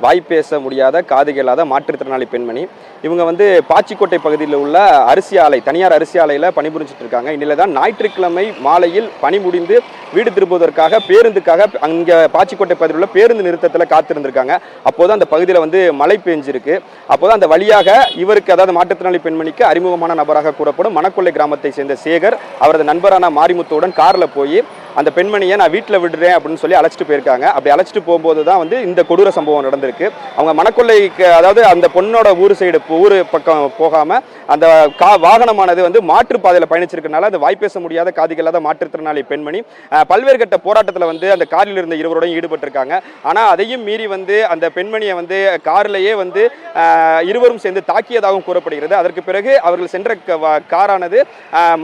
வாய் பேச முடியாத காது கேளாத மாற்றுத்திறனாளி பெண்மணி. இவங்க வந்து பாச்சிக்கோட்டை பகுதியில் உள்ள அரிசி ஆலை, தனியார் அரிசி ஆலையில் பணிபுரிஞ்சிட்டு இருக்காங்க. இந்நிலை தான் ஞாயிற்றுக்கிழமை மாலையில் பணி முடிந்து வீடு திரும்புவதற்காக பேருந்துக்காக அங்கே பாச்சிக்கோட்டை பகுதியில் உள்ள பேருந்து நிறுத்தத்தில் காத்திருந்திருக்காங்க. அப்போது அந்த பகுதியில் வந்து மழை பெஞ்சிருக்கு. அப்போது அந்த வழியாக இவருக்கு, அதாவது மாற்றுத்திறனாளி பெண்மணிக்கு அறிமுகமான நபராக கூறப்படும் மணக்கொள்ளை கிராமத்தை சேர்ந்த சேகர் அவரது நண்பரான மாரிமுத்துவுடன் காரில் போய் அந்த பெண்மணியை நான் வீட்டில் விடுறேன் அப்படின்னு சொல்லி அழைச்சிட்டு போயிருக்காங்க. அப்படி அழைச்சிட்டு போகும்போது தான் வந்து இந்த கொடூர சம்பவம் நடந்திருக்கு. அவங்க மணக்கொள்ளைக்கு, அதாவது அந்த பொண்ணோட ஊர் சைடு, ஊர் பக்கம் போகாம அந்த வாகனமானது வந்து மாற்றுப்பாதையில் பயணிச்சிருக்கனால அந்த வாய்ப்பேச முடியாத காதுகளாத மாற்றுத்திறனாளி பெண்மணி பல்வேறு கட்ட போராட்டத்தில் வந்து அந்த காரில் இருந்த இருவரோடையும் ஈடுபட்டிருக்காங்க. ஆனால் அதையும் மீறி வந்து அந்த பெண்மணியை வந்து காரிலேயே வந்து இருவரும் சேர்ந்து தாக்கியதாகவும் கூறப்படுகிறது. அதற்கு பிறகு அவர்கள் சென்ற காரானது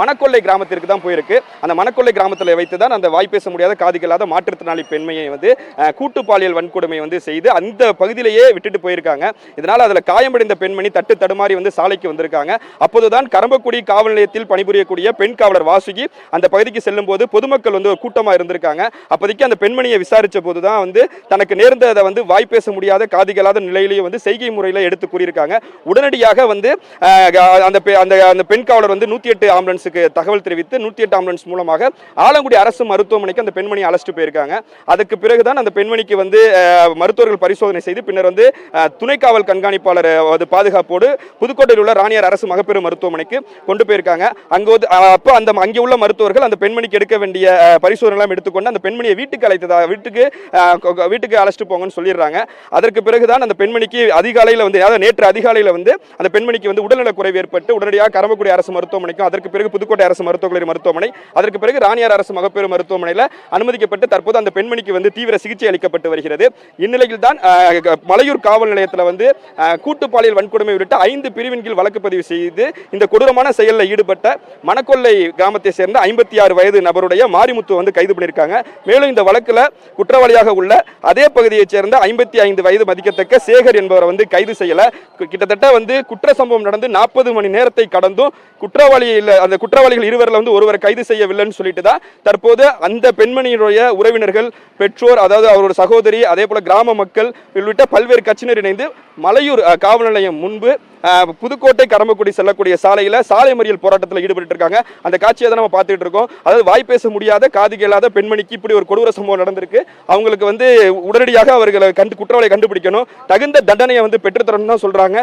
மணக்கொள்ளை கிராமத்திற்கு தான் போயிருக்கு. அந்த மணக்கொள்ளை கிராமத்தில் வைத்து தான் அந்த வாய்ப்பேச முடியாத காதுகளாத மாற்றுத்திறனாளி பெண்மையை வந்து கூட்டு பாலியல் வன்கொடுமை வந்து செய்து அந்த பகுதியிலேயே விட்டுட்டு போயிருக்காங்க. இதனால் அதில் காயமடைந்த பெண்மணி தட்டு தடுமாறி வந்து சாலைக்கு வந்திருக்காங்க. அப்போதுதான் கரம்பக்குடி காவல் நிலையத்தில் பணிபுரியக்கூடிய பெண் காவலர் வாசுகி அந்த பகுதிக்கு செல்லும் போது பொதுமக்கள் வந்து ஒரு கூட்டமாக இருந்திருக்காங்க. அப்போதைக்கு அந்த பெண்மணியை விசாரித்த போதுதான் வந்து தனக்கு நேர்ந்ததை வந்து வாய்ப்பேச முடியாத காதுகளாத நிலையிலேயே வந்து செய்கை முறையில் எடுத்து கூறியிருக்காங்க. உடனடியாக வந்து அந்த பெண் காவலர் வந்து 108 ஆம்புலன்ஸுக்கு தகவல் தெரிவித்து 108 ஆம்புலன்ஸ் மூலமாக ஆலங்குடி அரசு மருத்துவமனைக்கு அந்த பெண்மணி அழைச்சிட்டு போயிருக்காங்க. அதுக்கு பிறகுதான் அந்த பெண்மணிக்கு வந்து மருத்துவர்கள் பரிசோதனை செய்து பின்னர் வந்து துணை காவல் கண்காணிப்பாளர் பாதுகாப்போடு புதுக்கோட்டையில் உள்ள ராணியார் அரசு மகப்பேறு மருத்துவமனைக்கு கொண்டு போயிருக்காங்க. அங்கே உள்ள மருத்துவர்கள் அந்த பெண்மணிக்கு எடுக்க வேண்டிய பரிசோதனை எல்லாம் எடுத்துக்கொண்டு அந்த பெண்மணியை வீட்டுக்கு அழைச்சிட்டு போங்கன்னு சொல்லிடுறாங்க. அதற்கு பிறகுதான் அந்த பெண்மணிக்கு அதிகாலையில் வந்து, அதாவது நேற்று அதிகாலையில் வந்து அந்த பெண்மணிக்கு வந்து உடல்நலக் குறைவு ஏற்பட்டு உடனடியாக கரம்பக்குடி அரசு மருத்துவமனைக்கும், அதற்கு பிறகு புதுக்கோட்டை அரசு மருத்துவக் மருத்துவமனை, அதற்கு பிறகு ராணியார் அரசு மகப்பேறு மருத்துவமனையில் அனுமதிக்கப்பட்டு தற்போது அந்த பெண்மணிக்கு வந்து தீவிர சிகிச்சை அளிக்கப்பட்டு வருகிறது. இந்நிலையில் தான் மலையூர் காவல் நிலையத்தில் வந்து கூட்டு பாலியல் வன்கொடுமை உள்ளிட்ட 5 பிரிவின் கீழ் வழக்கு பதிவு செய்து இந்த கொடூரமான செயலில் ஈடுபட்ட மணக்கொள்ளை கிராமத்தை சேர்ந்த 56 வயது நபருடைய மாரிமுத்து வந்து கைது பண்ணியிருக்காங்க. மேலும் இந்த வழக்கில் குற்றவாளியாக உள்ள அதே பகுதியைச் சேர்ந்த 55 வயது மதிக்கத்தக்க சேகர் என்பவரை வந்து கைது செய்யல. கிட்டத்தட்ட வந்து குற்ற சம்பவம் நடந்து 40 மணி நேரத்தை கடந்தும் அந்த குற்றவாளிகள் இருவரில் வந்து ஒருவரை கைது செய்யவில்லைன்னு சொல்லிட்டு தான் தற்போது அந்த பெண்மணியுடைய உறவினர்கள், பெற்றோர், அதாவது அவரோட சகோதரி, அதே போல கிராம மக்கள் உள்ளிட்ட பல்வேறு கட்சியினர் இணைந்து மலையூர் காவல் நிலையம் முன்பு புதுக்கோட்டை கரம்பக்குடி செல்லக்கூடிய சாலையில் சாலை மறியல் போராட்டத்தில் ஈடுபட்டு இருக்காங்க. அந்த காட்சியை தான் நம்ம பார்த்துட்டு இருக்கோம். அதாவது வாய்ப்பேச முடியாத காது கேளாத பெண்மணிக்கு இப்படி ஒரு கொடூர சம்பவம் நடந்திருக்கு. அவங்களுக்கு வந்து உடனடியாக அவர்களை குற்றவாளியை கண்டுபிடிக்கணும், தகுந்த தண்டனையை வந்து பெற்றுத்தரணும் தான் சொல்றாங்க.